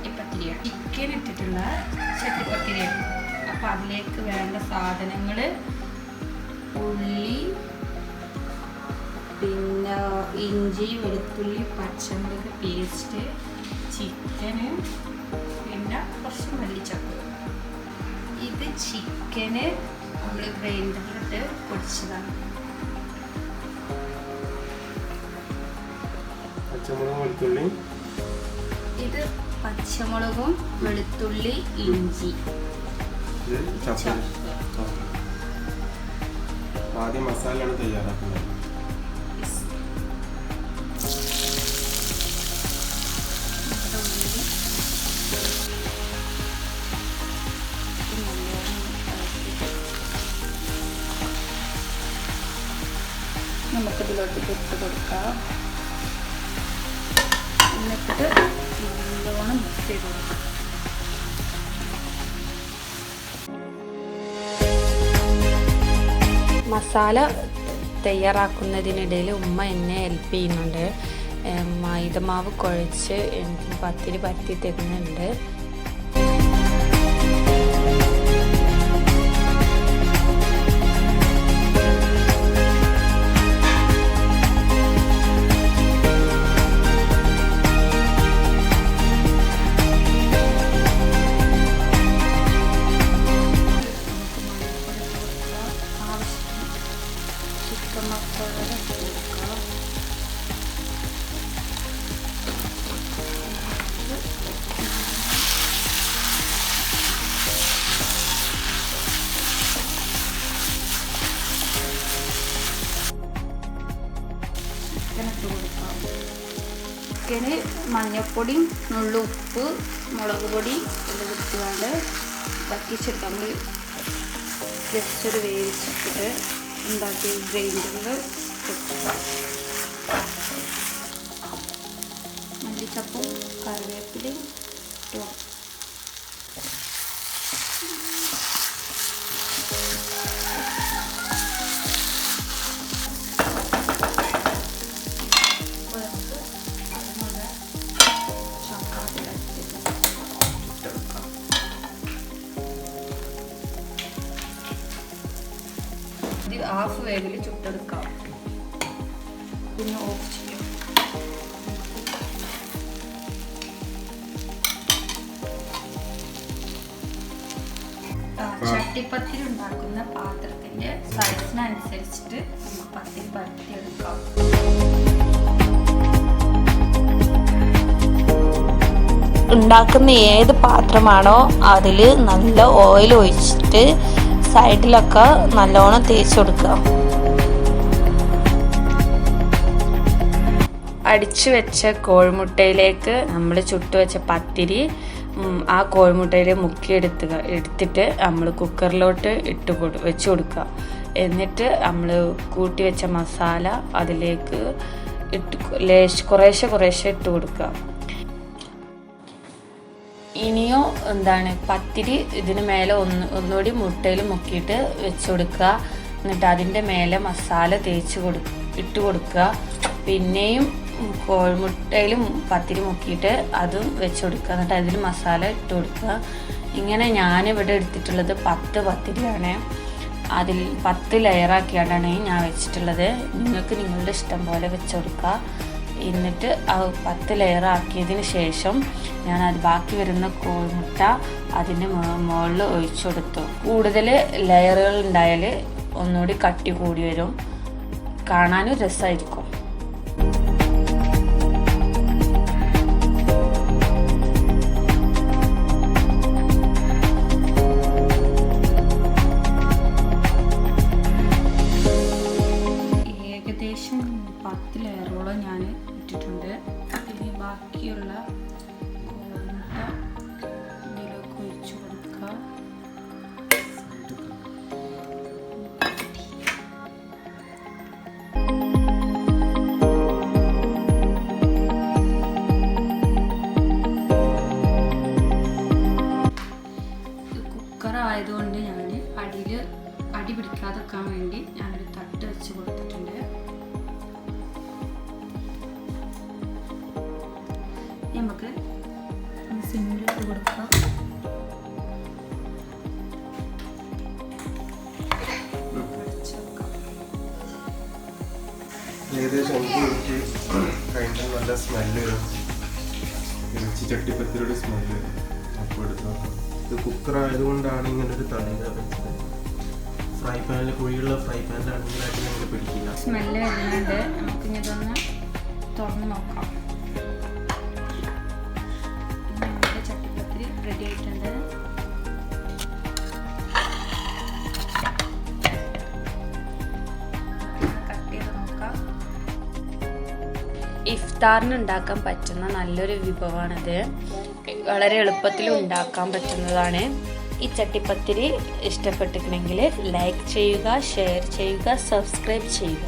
ചട്ടിപ്പത്തിരിയാണ്. Chicken ഇട്ടിട്ടുള്ള ചട്ടിപ്പത്തിരിയാണ്. അപ്പം അതിലേക്ക് വേണ്ട സാധനങ്ങൾ ഉള്ളി, പിന്നെ ഇഞ്ചി, വെളുത്തുള്ളി, പച്ചമുളക് പേസ്റ്റ്, ചിക്കന്, പിന്നെ കുറച്ച് മല്ലിച്ചപ്പ്. ഇത് ചിക്കന് നമ്മൾ ഗ്രൈൻഡറിലിട്ട് പൊടിച്ചതാണ്. ഇത് പച്ചമുളകും വെളുത്തുള്ളി ഇഞ്ചി ആദ്യം മസാലയാണ് തയ്യാറാക്കുന്നത്. നമുക്കിതിലോട്ട് ഇട്ട് കൊടുക്കാം. എന്നിട്ട് നല്ലോണം മിക്സ് ചെയ്ത് കൊടുക്കാം. മസാല തയ്യാറാക്കുന്നതിനിടയിൽ ഉമ്മ എന്നെ ഹെൽപ്പ് ചെയ്യുന്നുണ്ട്. മൈദമാവ് കുഴച്ച് എനിക്ക് പത്തിരി പരത്തി തരുന്നുണ്ട്. ചിക്കന് മഞ്ഞൾപ്പൊടി, നുള്ളു ഉപ്പ്, മുളക് പൊടി എല്ലാം ഇട്ടുകൊണ്ട് വറ്റിച്ചെടുക്കാം. നമ്മൾ ജസ്റ്റ് ഒരു വേവിച്ചിട്ട് ഉണ്ടാക്കി ഗ്രൈൻഡറിൽ കൊടുക്കാം. മല്ലിച്ചപ്പും കറിവേപ്പിലയും ഇട്ടു. ഹാഫ് വേവിൽ ചുട്ടെടുക്കാം. പിന്നെ ഓഫ് ചെയ്യാം. ചട്ടിപ്പത്തിരി ഉണ്ടാക്കുന്ന പാത്രത്തിന്റെ സൈസിനനുസരിച്ചിട്ട് നമുക്ക് പത്തിരി പരത്തിയെടുക്കാം. ഉണ്ടാക്കുന്ന ഏത് പാത്രമാണോ അതിൽ നല്ല ഓയിൽ ഒഴിച്ചിട്ട് സൈഡിലൊക്കെ നല്ലോണം തേച്ച് കൊടുക്കുക. അടിച്ചു വെച്ച കോഴിമുട്ടയിലേക്ക് നമ്മൾ ചുട്ടുവെച്ച പത്തിരി ആ കോഴിമുട്ടയിൽ എടുത്തിട്ട് നമ്മൾ കുക്കറിലോട്ട് വെച്ച് കൊടുക്കുക. എന്നിട്ട് നമ്മൾ കൂട്ടി വെച്ച മസാല അതിലേക്ക് കുറേശ്ശെ ഇട്ട് കൊടുക്കുക. ഇനിയോ പത്തിരി ഇതിന് മേലെ ഒന്നുകൂടി മുട്ടയിൽ മുക്കിയിട്ട് വെച്ച് കൊടുക്കുക. എന്നിട്ട് അതിൻ്റെ മേലെ മസാല ഇട്ട് കൊടുക്കുക. പിന്നെയും കോഴിമുട്ടയിലും പത്തിരി മുക്കിയിട്ട് അതും വെച്ച് കൊടുക്കുക. എന്നിട്ട് അതിൽ മസാല ഇട്ട് കൊടുക്കുക. ഇങ്ങനെ ഞാനിവിടെ എടുത്തിട്ടുള്ളത് 10 പത്തിരിയാണ്. അതിൽ 10 ലെയറാക്കിയാണ്ടാണ് ഞാൻ വെച്ചിട്ടുള്ളത്. നിങ്ങൾക്ക് നിങ്ങളുടെ ഇഷ്ടം പോലെ വെച്ച് കൊടുക്കുക. എന്നിട്ട് ആ 10 ലെയറാക്കിയതിന് ശേഷം ഞാൻ അത് ബാക്കി വരുന്ന കോഴിമുട്ട അതിൻ്റെ മുകളിൽ ഒഴിച്ചു കൊടുത്തു. കൂടുതൽ ലെയറുകൾ ഉണ്ടായാൽ ഒന്നുകൂടി കട്ടി കൂടി വരും, കാണാനും രസമായിരിക്കും. ഏകദേശം 10 ലെയറോളം ഞാൻ ഇട്ടിട്ടുണ്ട്. ഇനി ബാക്കിയുള്ള കോഴിമുട്ട ഇതിലേക്ക് ഒഴിച്ചു കൊടുക്കുക. സിമ്മിലിട്ട് കൊടുക്കുക. ഏകദേശം 5 മിനിറ്റ് കഴിഞ്ഞാൽ നല്ല സ്മെല്ല് വരും. ഇറച്ചി ചട്ടിപ്പത്തിരിയുടെ സ്മെല്ല് വരും. അപ്പോൾ എടുത്ത് നോക്കാം. ഇത് കുക്കറായതുകൊണ്ടാണ് ഇങ്ങനൊരു തളിക വെച്ചത്. ഫ്രൈ പാനിൽ കുഴിയുള്ള ഫ്രൈ പാനിലാണെങ്കിൽ അത് ഞങ്ങൾ പിടിക്കില്ല. സ്മെല്ല് വരുന്നുണ്ട്. നമുക്കിനി ഇതൊന്ന് തുറന്ന് നോക്കാം. നമ്മുടെ ചട്ടിപ്പത്തിരി റെഡി ആയിട്ടുണ്ട്. കട്ട് ചെയ്ത് നോക്കാം. ഇഫ്താറിന് ഉണ്ടാക്കാൻ പറ്റുന്ന നല്ലൊരു വിഭവമാണിത്. വളരെ എളുപ്പത്തിൽ ഉണ്ടാക്കാൻ പറ്റുന്നതാണ്. ഈ ചട്ടിപ്പത്തിരി ഇഷ്ടപ്പെട്ടിട്ടുണ്ടെങ്കിൽ ലൈക്ക് ചെയ്യുക, ഷെയർ ചെയ്യുക, സബ്സ്ക്രൈബ് ചെയ്യുക.